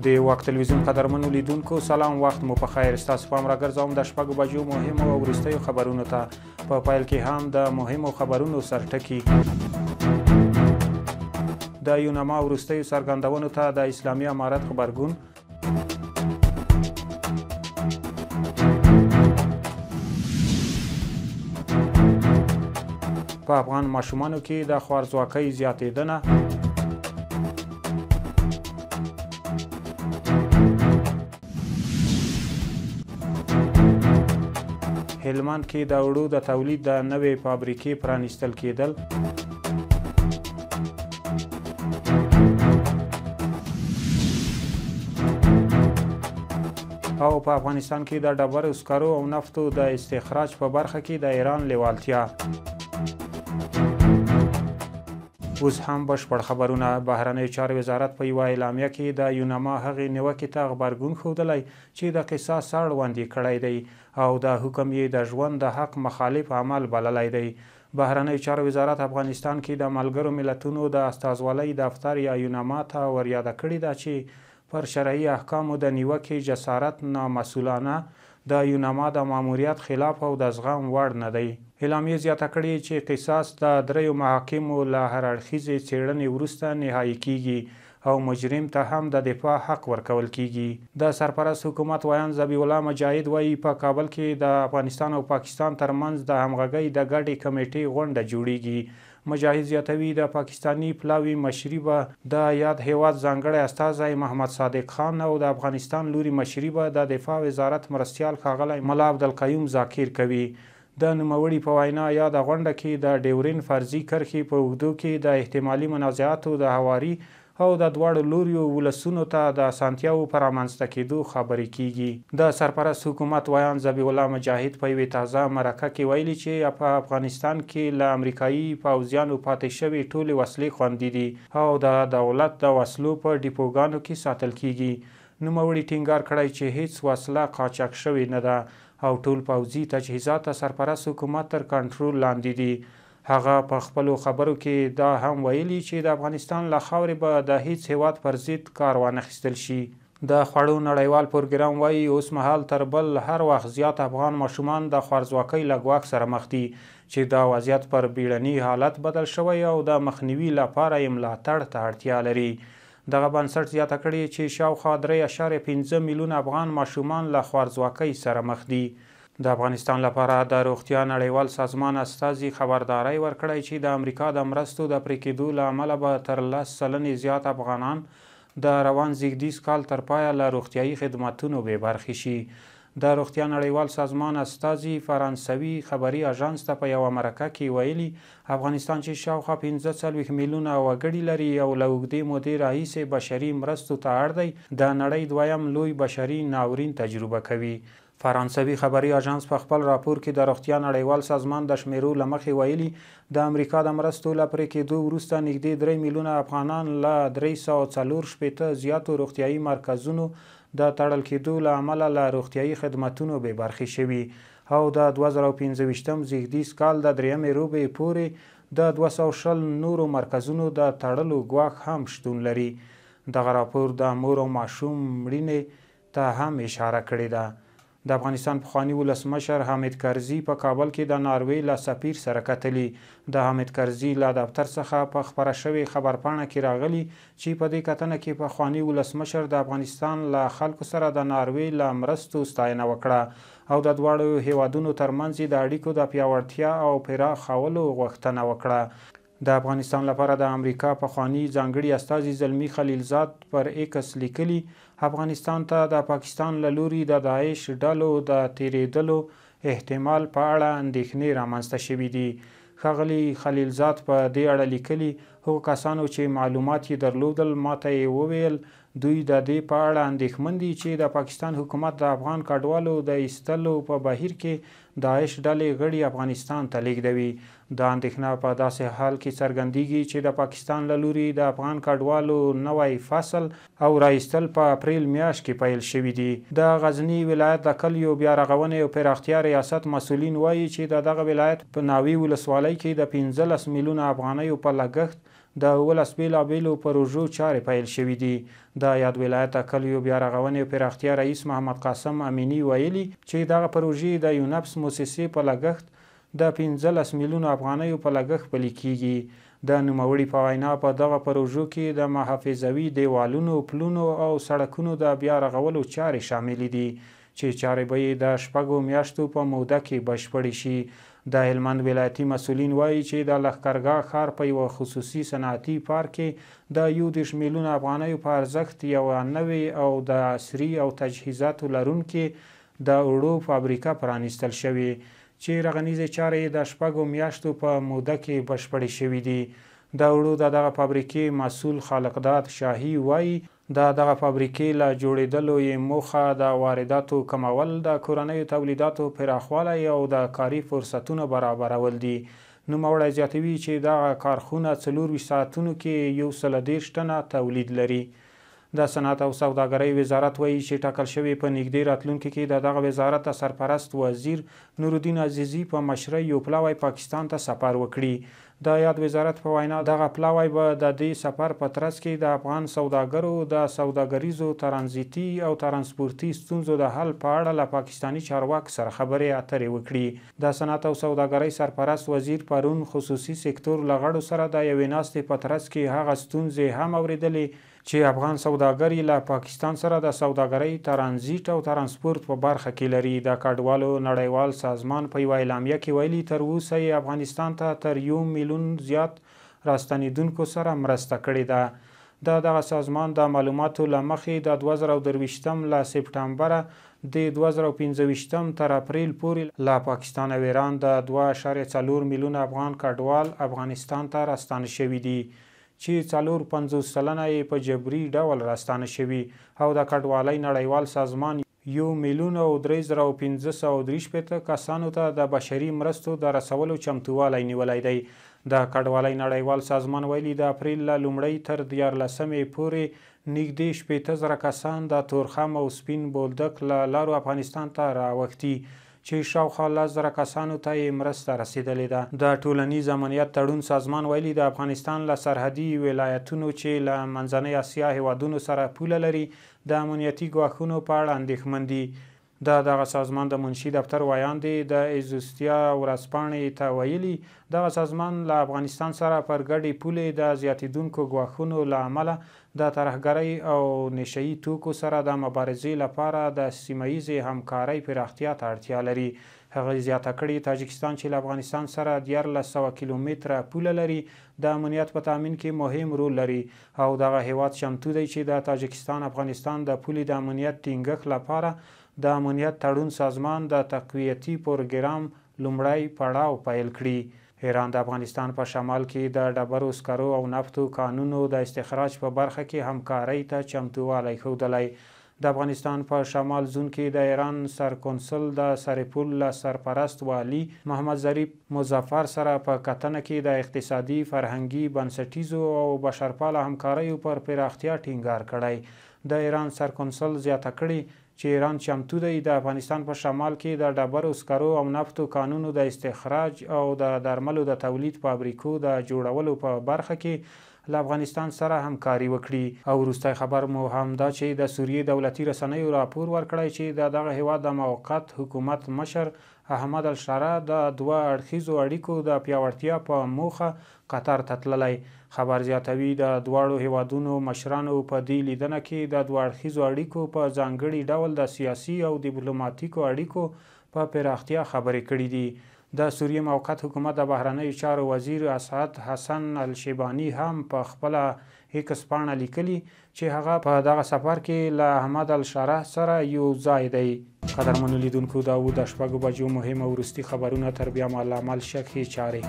د واک تلویزیون قدرمنو لیدونکو سلام، وخت مو په خیر. ستاسو پام راګرځوم د شپږو بجو مهمو او وروستیو خبرونو ته. په پیل کې هم د مهمو خبرونو سرټکي. د یوناما وروستیو څرګندونو ته د اسلامي امارت غبرګون. په افغان ماشومانو کې د خوارځواکۍ زیاتېدنه. هلمند کې د اوړو د تولید د نوې فابریکې پرانیستل کېدل. او په افغانستان کې د ډبرو سکرو او نفتو د استخراج په برخه کې د ایران لیوالتیا. اوس هم بشپړ خبرونه. بهرنیو چارو وزارت په یوه اعلامیه کې د یوناما هغې نیوکې ته غبرګون ښودلی چې د قصاص اړوند یې کړی دی او د حکم یې د ژوند د حق مخالف عمل بللی دی. بهرنیو چارو وزارت افغانستان کې د ملګرو ملتونو د استازولۍ دفتر یا یوناما ته وریاده کړې ده چې پر شرعي احکامو د نیوکې جسارت نامسؤلانه د یوناما د ماموریت خلاف او د زغم وړ نه دی. اعلامیې زیاته کړې چې قصاص د دریو محاکمو له هر اړخیزې څېړنې وروسته نهایي کیږي او مجرم ته هم د دفاع حق ورکول کیږي. د سرپرست حکومت ویان ذبیح الله مجاهد وایي په کابل کې د افغانستان او پاکستان ترمنځ د همغږۍ د ګډې کمیټې غونډه جوړیږي. مجاهد زیاتوي د پاکستانی پلاوي مشري به د یاد هیواد ځانګړی استازی محمد صادق خان او د افغانستان لوري مشري به د دفاع وزارت مرستیال ښاغلی ملا عبدالقیوم ذاکر کوي. د نوموړي په وینا یاده غونډه کې د ډیورین فرضي کرښې په اوږدو کې د احتمالي منازعاتو د هواري او د دواړو لوریو ولسونو ته د اسانتیاوو په رامنځته کېدو خبرې کیږي. د سرپرست حکومت ویان ذبیح الله مجاهد په یوې تازه مرکه کې ویلي چې په افغانستان کې له امریکایي پوځیانو پاتې شوې ټولې وسلې خوندي دي او د دولت د وسلو په ډیپوګانو کې ساتل کیږي. نوموړي ټینګار کړی چې هیڅ وسله قاچاق شوې نه ده او ټول پوځي تجهیزات د سرپرست حکومت تر کنټرول لاندې دي. هغه په خپلو خبرو کې دا هم ویلي چې د افغانستان له خاورې به د هیڅ هیواد پر ضد کار وانخیستل شي. د خوړو نړیوال پروګرام وایي اوس مهال تر بل هر وخت زیات افغان ماشومان د خوارځواکۍ له ګواښ سره مخ دي چې دا وضعیت پر بیړني حالت بدل شوی او د مخنیوي لپاره یې ملاتړ ته اړتیا لري. دغه بنسټ زیاته کړې چې شاوخوا 3.5 میلیونه افغان ماشومان له خوارځواکۍ سره مخ دي. د افغانستان لپاره د روغتیا نړیوال سازمان استازي خبرداری ورکړی چې د امریکا د مرستو د پرې کېدو له امله به تر 10 سلنې زیات افغانان د روان زیږدیز کال تر پایه له روغتیایي خدمتونو بې برخې شي. د روغتیا نړیوال سازمان استازي فرانسوي خبري اژانس ته په یوه مرکه کې ویلي افغانستان چې شاوخوا 45 میلیونه وګړي لري او له اوږدې مودې راهیسې بشري مرستو ته اړ دی، د نړۍ دویم لوی بشري ناورین تجربه کوي. فرانسوي خبري اژانس په خپل راپور کې د روغتیا نړیوال سازمان د شمیرو له مخې ویلي د امریکا د مرستو له پرې کېدو وروسته نږدې 3 میلیونه افغانان له 364 زیاتو روغتیایي مرکزونو د تړل کېدو له امله له روغتیایي خدمتونو بې برخې شوي او د 2015 زیږدیز کال د 3مې روبې پورې د 220 نورو مرکزونو د تړلو ګواښ هم شتون لري. دغه راپور د مور او ماشوم مړینې ته هم اشاره کړې ده. د افغانستان پخواني ولسمشر حامد کرزي په کابل کې د ناروې له سفیر سره کتلي. د حامد کرزي له دفتر څخه په خپره شوې خبرپاڼه کې راغلي چې په دې کتنه کې پخواني ولسمشر د افغانستان له خلکو سره د ناروې له مرستو ستاینه وکړه او د دواړو هیوادونو ترمنځ د اړیکو د پیاوړتیا او پراخولو غوښتنه وکړه. د افغانستان لپاره د امریکا پخواني ځانګړي استازي زلمي خلیلزاد پر ایکس لیکلي افغانستان ته د پاکستان له لوري د داعش ډلو د تیرېدلو احتمال په اړه اندېښنې رامنځته شوي دي. ښاغلي خلیلزاد په دې اړه لیکلي هغو کسانو چې معلومات یې درلودل ماته یې وویل دوی د دې په اړه اندېښمن دي چې د پاکستان حکومت د افغان کډوالو د ایستلو په بهیر کې داعش ډلې غړي افغانستان ته لیږدوي. دا اندېښنه په داسې حال کې څرګندېږي چې د پاکستان له لوري د افغان کډوالو نوی فصل او رایستل په اپریل میاشت کې پیل شوي دي. د غزني ولایت د کلیو بیا رغونې او پراختیا ریاست مسؤلین وایي چې د دغه ولایت په ناوې ولسوالۍ کې د 15 میلیونه افغانیو په لګښت د 11 بېلابېلو پروژو چارې پیل شوي دي. د یاد ولایت د کلیو بیا رغونې او پراختیا رئیس محمد قاسم امینی ویلي چې دغه پروژې د یونپس موسسې په لګښت د 15 میلیونو افغانیو په لګښت پلي کیږي. د نوموړي په وینا په دغه پروژو کې د محافظوي دیوالونو، پلونو او سړکونو د بیا رغولو چارې شاملې دي چې چارې به یې د 6 میاشتو په موده کې بشپړې شي. د هلمند ولایتي مسؤلین وایي چې د لښکرګاه ښار په یوه خصوصي صنعتي پارک کې د 21 میلیون افغانیو په ارزښت یوه نوې او د عصري او تجهیزاتو لرونکې د اوړو فابریکه پرانیستل شوې چې رغنیزې چارې د 6 میاشتو په موده کې بشپړې شوې دي. د اوړو د دغه فابریکې مسؤل خالقداد شاهي وایي د دغه فابریکې له جوړېدلو یې موخه د وارداتو کمول، د کورنیو تولیداتو پراخوالی او د کاري فرصتونو برابرول دي. نوموړی زیاتوي چې دغه کارخونه 24 ساعتونو کې 130 ټنه تولید لري. د صنعت او سوداګرۍ وزارت وایي چې ټاکل شوی په نږدې راتلونکي کې د دغه وزارت د سرپرست وزیر نورالدین عزیزي په مشرۍ یو پلاوی پاکستان ته سفر وکړي. د یاد وزارت په وینا دغه پلاوی به د دې سفر په ترڅ کې د افغان سوداګرو د سوداګریزو ترانزیتي او ترانسپورتي ستونزو د حل په اړه له پاکستاني چارواکو سره خبرې اترې وکړي. د صنعت او سوداګرۍ سرپرست وزیر پرون خصوصي سکتور له غړو سره د یوې ناستې په ترڅ کې هغه ستونزې هم اورېدلې چې افغان سوداګر له پاکستان سره د سوداګرۍ، ترانزیت او ترانسپورت په برخه کې لري. د کډوالو نړیوال سازمان په یوه اعلامیه کې ویلي تر اوسه یې افغانستان ته تر 1 میلیون زیات راستنېدونکو سره مرسته کړې ده. دغه سازمان د معلوماتو له مخې د 2023 له سپټمبره د 2025 تر اپریل پورې له پاکستان او ایران د 2.4 میلیون افغان کډوال افغانستان ته راستانه شوي دي چې 54 سلنه یې په جبري ډول راستانه شوي او د کډوالۍ نړیوال سازمان 1,03,563 کسانو ته د بشري مرستو د رسولو چمتووالی نیولی دی. د کډوالۍ نړیوال سازمان ویلي د اپریل له لومړۍ تر 14 پورې نږدې 80,000 کسان د تورخم او سپین بولدک له لارو افغانستان ته راوښتي چې شاوخوا 10,000 کسانو ته یې مرسته رسیدلې ده. د ټولنیز امنیت تړون سازمان ویلي د افغانستان له سرحدي ولایتونو چې له منځنۍ اسیا هیوادونو سره پوله لري د امنیتي ګواښونو په اړه اندېښمن دي. دغه سازمان د منشي دفتر ویاندې د ایزوستیا ورځپاڼې ته ویلي دغه سازمان له افغانستان سره پر ګډې پولې د زیاتېدونکو ګواښونو له امله د ترهګرۍ او نشه یي توکو سره د مبارزې لپاره د سیمه ییزې همکارۍ پراختیا ته اړتیا لري. هغه زیاته کړې تاجکستان چې له افغانستان سره 1400 کیلومتره پوله لري د امنیت په تامین کې مهم رول لري او دغه هیواد چمتو دی چې د تاجکستان افغانستان د پولې د امنیت ټینګښت لپاره د امنیت تړون سازمان د تقویتي پروګرام لومړی پړاو پیل کړي. ایران د افغانستان په شمال کې د ډبرو سکرو او نفتو کانونو د استخراج په برخه کې همکارۍ ته چمتووالی ښودلی. د افغانستان په شمال زون کې د ایران سرکونسل د سرپل له سرپرست والي محمد ظریف مظفر سره په کتنه کې د اقتصادي، فرهنګي، بنسټیزو او بشرپاله همکاریو پر پراختیا ټینګار کړی. د ایران سرکونسل زیاته کړې چې ایران چمتو دی د افغانستان په شمال کې د ډبرو سکرو او نفتو کانونو د استخراج او د درملو د تولید فابریکو د جوړولو په برخه کې له افغانستان سره همکاري وکړي. او وروستی خبر مو هم دا چې د سوریې دولتي رسنیو راپور ورکړی چې د دغه هیواد د موقت حکومت مشر احمد الشاره د 2 اړخیزو اړیکو د پیاوړتیا په موخه قطر ته تللی. خبر زیاتوي د دواړو هیوادونو مشرانو په دې لیدنه کې د 2 اړخیزو اړیکو په ځانګړي ډول د سیاسي او ډیپلوماتیکو اړیکو په پراختیا خبرې کړي دي. د سوریې موقت حکومت د بهرنیو چارو وزیر اسعد حسن الشیباني هم په خپله ایکس پاڼه لیکلي چې هغه په دغه سفر کې له احمد الشاره سره یو ځای دی. قدرمنو لیدونکو دا و د 6 بجو مهم او وروستي خبرونه. تر بیا مالامال شکې چارې.